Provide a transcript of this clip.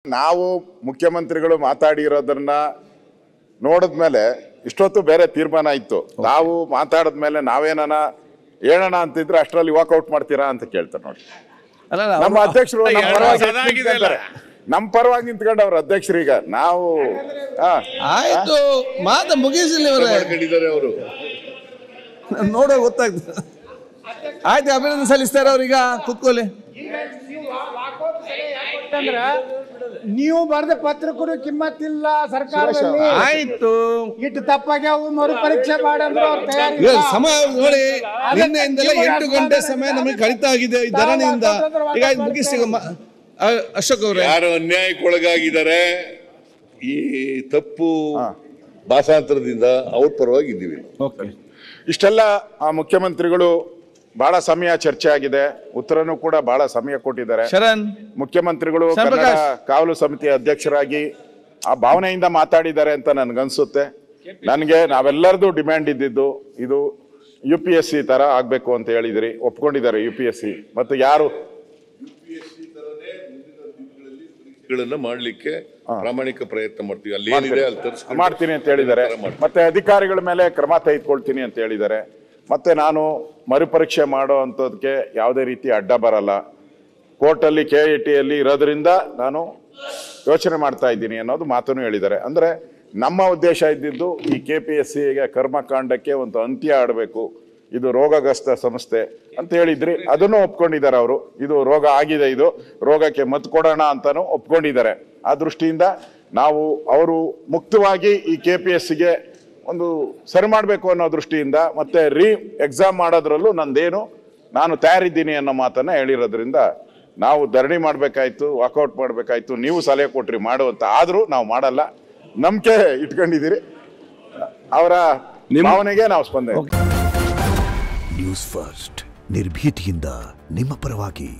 ನಾವು ಮುಖ್ಯಮಂತ್ರಿಗಳು ಮಾತಾಡಿರೋದನ್ನ ನೋಡಿದ್ಮೇಲೆ ಇಷ್ಟೊತ್ತು ಬೇರೆ ತೀರ್ಮಾನ ಇತ್ತು. ನಾವು ಮಾತಾಡಿದ್ಮೇಲೆ ನಾವೇನ ಹೇಳೋಣ ಅಂತಿದ್ರೆ ಅಷ್ಟರಲ್ಲಿ ವಾಕೌಟ್ ಮಾಡ್ತೀರಾ ಅಂತ ಕೇಳ್ತಾರೆ ನೋಡಿ. ನಮ್ಮ ಅಧ್ಯಕ್ಷರು ನಮ್ಮ ಪರವಾಗಿ ನಿಂತ್ಕೊಂಡು ಅವ್ರ ಅಧ್ಯಕ್ಷರು ಈಗ ನಾವು ಆಯ್ತು ಮಾತು ಮುಗಿಸಿಲ್ಲ ಅವರು ನೋಡೋ ಗೊತ್ತಾಗ್ತದೆ. ಆಯ್ತು ಅಭಿನಂದನೆ ಸಲ್ಲಿಸ್ತಾರೆ ಅವ್ರೀಗ ಕೂತ್ಕೊಳ್ಳಿ. ನೀವು ಬರೆದ ಪತ್ರಕ್ಕೂ ಕಿಮ್ಮತ್ತಿಲ್ಲ ಸರ್ಕಾರದಲ್ಲಿ. ಆಯ್ತು ಇಟ್ಟು ತಪ್ಪಾಗ್ಯಾವು ಮರು ಪರೀಕ್ಷೆ ಮಾಡಂದ್ರೆ ಸಮಯ ನೋಡಿ. ನಿನ್ನೆಯಿಂದಲೇ 8 ಗಂಟೆ ಸಮಯ ನಮಗೆ ಕಡಿತ ಆಗಿದೆ ಈ ಧರಣಿಯಿಂದ. ಈಗ ಮುಗಿಸಿ ಅಶೋಕ್ ಅವರು ಯಾರು ಅನ್ಯಾಯಕ್ಕೊಳಗಾಗಿದ್ದಾರೆ ಈ ತಪ್ಪು ಭಾಷಾಂತರದಿಂದ ಅವ್ರ ಪರವಾಗಿ ಇದ್ದೀವಿ. ಇಷ್ಟೆಲ್ಲ ಆ ಮುಖ್ಯಮಂತ್ರಿಗಳು ಬಹಳ ಸಮಯ ಚರ್ಚೆ ಆಗಿದೆ. ಉತ್ತರನೂ ಕೂಡ ಬಹಳ ಸಮಯ ಕೊಟ್ಟಿದ್ದಾರೆ. ಶರಣ್ ಮುಖ್ಯಮಂತ್ರಿಗಳು ಕನ್ನಡ ಕಾವಲು ಸಮಿತಿ ಅಧ್ಯಕ್ಷರಾಗಿ ಆ ಭಾವನೆಯಿಂದ ಮಾತಾಡಿದ್ದಾರೆ ಅಂತ ನನ್ಗನ್ಸುತ್ತೆ. ನನಗೆ ನಾವೆಲ್ಲರದು ಡಿಮ್ಯಾಂಡ್ ಇದ್ದಿದ್ದು ಇದು UPSC ತರ ಆಗ್ಬೇಕು ಅಂತ ಹೇಳಿದ್ರಿ, ಒಪ್ಕೊಂಡಿದ್ದಾರೆ UPSC. ಮತ್ತು ಯಾರು ಮಾಡ್ಲಿಕ್ಕೆ ಪ್ರಾಮಾಣಿಕ ಪ್ರಯತ್ನ ಮಾಡ್ತೀವಿ. ಅಲ್ಲಿ ಏನಿದೆ ಅಲ್ಲಿ ಮಾಡ್ತೀನಿ ಅಂತ ಹೇಳಿದ್ದಾರೆ. ಮತ್ತೆ ಅಧಿಕಾರಿಗಳ ಮೇಲೆ ಕ್ರಮ ತೆಗೆದುಕೊಳ್ತೀನಿ ಅಂತ ಹೇಳಿದ್ದಾರೆ. ಮತ್ತೆ ನಾನು ಮರುಪರೀಕ್ಷೆ ಮಾಡೋ ಅಂಥದಕ್ಕೆ ಯಾವುದೇ ರೀತಿ ಅಡ್ಡ ಬರಲ್ಲ. ಕೋರ್ಟಲ್ಲಿ KITಯಲ್ಲಿ ಇರೋದ್ರಿಂದ ನಾನು ಯೋಚನೆ ಮಾಡ್ತಾ ಇದ್ದೀನಿ ಅನ್ನೋದು ಮಾತನ್ನು ಹೇಳಿದ್ದಾರೆ. ಅಂದರೆ ನಮ್ಮ ಉದ್ದೇಶ ಇದ್ದಿದ್ದು ಈ KPSCಗೆ ಕರ್ಮಕಾಂಡಕ್ಕೆ ಒಂದು ಅಂತ್ಯ ಆಡಬೇಕು, ಇದು ರೋಗಗ್ರಸ್ತ ಸಂಸ್ಥೆ ಅಂತ ಹೇಳಿದ್ರಿ, ಅದನ್ನು ಒಪ್ಕೊಂಡಿದ್ದಾರೆ ಅವರು. ಇದು ರೋಗ ಆಗಿದೆ, ಇದು ರೋಗಕ್ಕೆ ಮದ್ದು ಕೊಡೋಣ ಅಂತಾನು ಒಪ್ಕೊಂಡಿದ್ದಾರೆ. ಆ ದೃಷ್ಟಿಯಿಂದ ನಾವು ಅವರು ಮುಕ್ತವಾಗಿ ಈ KPSCಗೆ ಒಂದು ಸರಿ ಮಾಡಬೇಕು ಅನ್ನೋ ದೃಷ್ಟಿಯಿಂದ ಮತ್ತೆ ಎಕ್ಸಾಮ್ ಮಾಡೋದ್ರಲ್ಲೂ ನಾನು ತಯಾರಿದ್ದೀನಿ ಅನ್ನೋ ಮಾತನ್ನ ಹೇಳಿರೋದ್ರಿಂದ ನಾವು ಧರಣಿ ಮಾಡಬೇಕಾಯ್ತು, ವಾಕೌಟ್ ಮಾಡಬೇಕಾಯ್ತು. ನೀವು ಸಲಹೆ ಕೊಟ್ರಿ ಮಾಡುವಂತ, ಆದರೂ ನಾವು ಮಾಡಲ್ಲ. ನಂಬಿಕೆ ಇಟ್ಕೊಂಡಿದ್ದೀರಿ, ಅವರ ಭಾವನೆಗೆ ನಾವು ಸ್ಪಂದನೆ. ನ್ಯೂಸ್ ಫಸ್ಟ್ ನಿರ್ಭೀತಿಯಿಂದ ನಿಮ್ಮ ಪರವಾಗಿ.